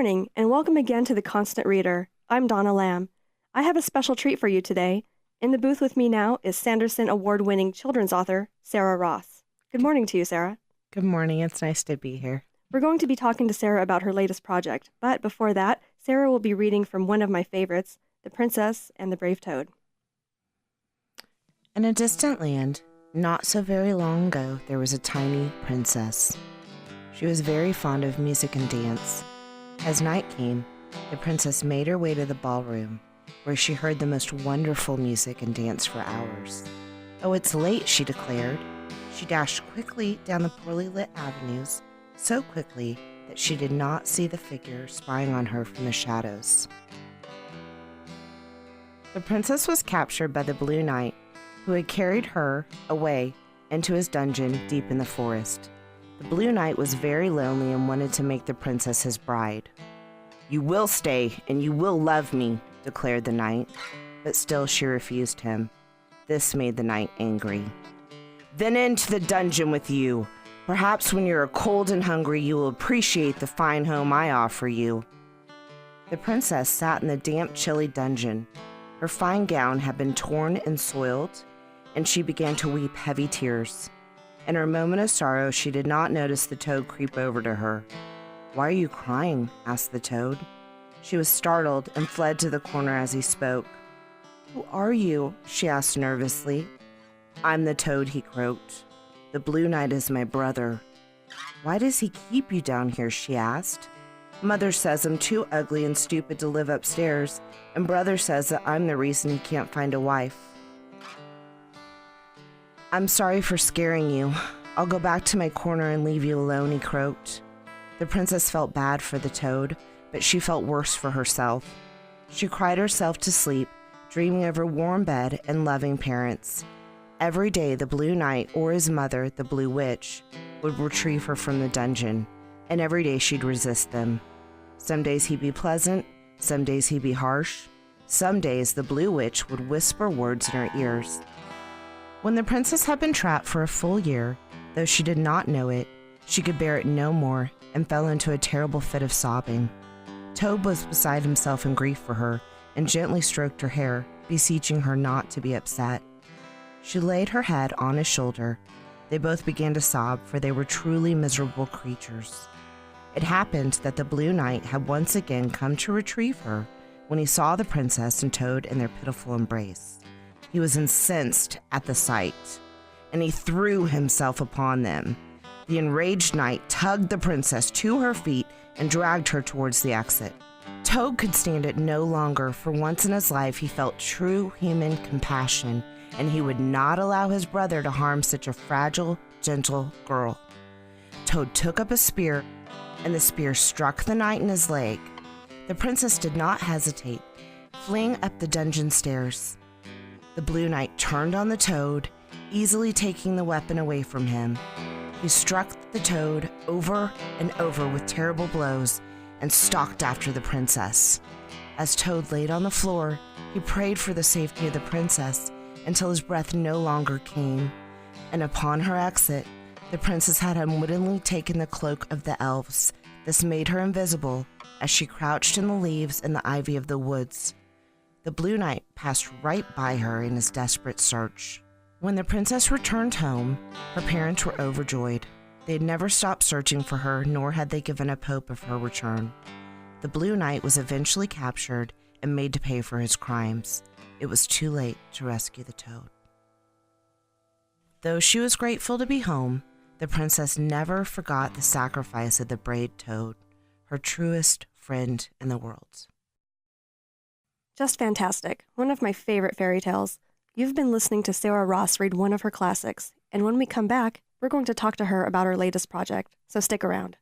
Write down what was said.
morning, and welcome again to The Constant Reader. I'm Donna Lamb. I have a special treat for you today. In the booth with me now is Sanderson Award-winning children's author, Sarah Ross. Good morning to you, Sarah. Good morning. It's nice to be here. We're going to be talking to Sarah about her latest project, but before that, Sarah will be reading from one of my favorites, The Princess and the Brave Toad. In a distant land, not so very long ago, there was a tiny princess. She was very fond of music and dance. As night came, the princess made her way to the ballroom, where she heard the most wonderful music and danced for hours. "Oh, it's late," she declared. She dashed quickly down the poorly lit avenues, so quickly that she did not see the figure spying on her from the shadows. The princess was captured by the Blue Knight, who had carried her away into his dungeon deep in the forest. The Blue Knight was very lonely and wanted to make the princess his bride. "You will stay, and you will love me," declared the knight, but still she refused him. This made the knight angry. "Then into the dungeon with you. Perhaps when you are cold and hungry, you will appreciate the fine home I offer you." The princess sat in the damp, chilly dungeon. Her fine gown had been torn and soiled, and she began to weep heavy tears. In her moment of sorrow, she did not notice the toad creep over to her. "Why are you crying?" asked the toad. She was startled and fled to the corner as he spoke. "Who are you?" she asked nervously. "I'm the toad," he croaked. "The Blue Knight is my brother." "Why does he keep you down here?" she asked. "Mother says I'm too ugly and stupid to live upstairs, and brother says that I'm the reason he can't find a wife." "I'm sorry for scaring you. I'll go back to my corner and leave you alone," he croaked. The princess felt bad for the toad, but she felt worse for herself. She cried herself to sleep, dreaming of her warm bed and loving parents. Every day the Blue Knight or his mother, the Blue Witch, would retrieve her from the dungeon, and every day she'd resist them. Some days he'd be pleasant, some days he'd be harsh. Some days the Blue Witch would whisper words in her ears. When the princess had been trapped for a full year, though she did not know it, she could bear it no more and fell into a terrible fit of sobbing. Toad was beside himself in grief for her and gently stroked her hair, beseeching her not to be upset. She laid her head on his shoulder. They both began to sob, for they were truly miserable creatures. It happened that the Blue Knight had once again come to retrieve her when he saw the princess and Toad in their pitiful embrace. He was incensed at the sight, and he threw himself upon them. The enraged knight tugged the princess to her feet and dragged her towards the exit. Toad could stand it no longer. For once in his life, he felt true human compassion, and he would not allow his brother to harm such a fragile, gentle girl. Toad took up a spear, and the spear struck the knight in his leg. The princess did not hesitate, fleeing up the dungeon stairs. The Blue Knight turned on the toad, easily taking the weapon away from him. He struck the toad over and over with terrible blows and stalked after the princess. As Toad laid on the floor, he prayed for the safety of the princess until his breath no longer came, and upon her exit, the princess had unwittingly taken the cloak of the elves. This made her invisible as she crouched in the leaves and the ivy of the woods. The Blue Knight passed right by her in his desperate search. When the princess returned home, her parents were overjoyed. They had never stopped searching for her, nor had they given up hope of her return. The Blue Knight was eventually captured and made to pay for his crimes. It was too late to rescue the toad. Though she was grateful to be home, the princess never forgot the sacrifice of the brave toad, her truest friend in the world. Just fantastic. One of my favorite fairy tales. You've been listening to Sarah Ross read one of her classics, and when we come back, we're going to talk to her about her latest project, so stick around.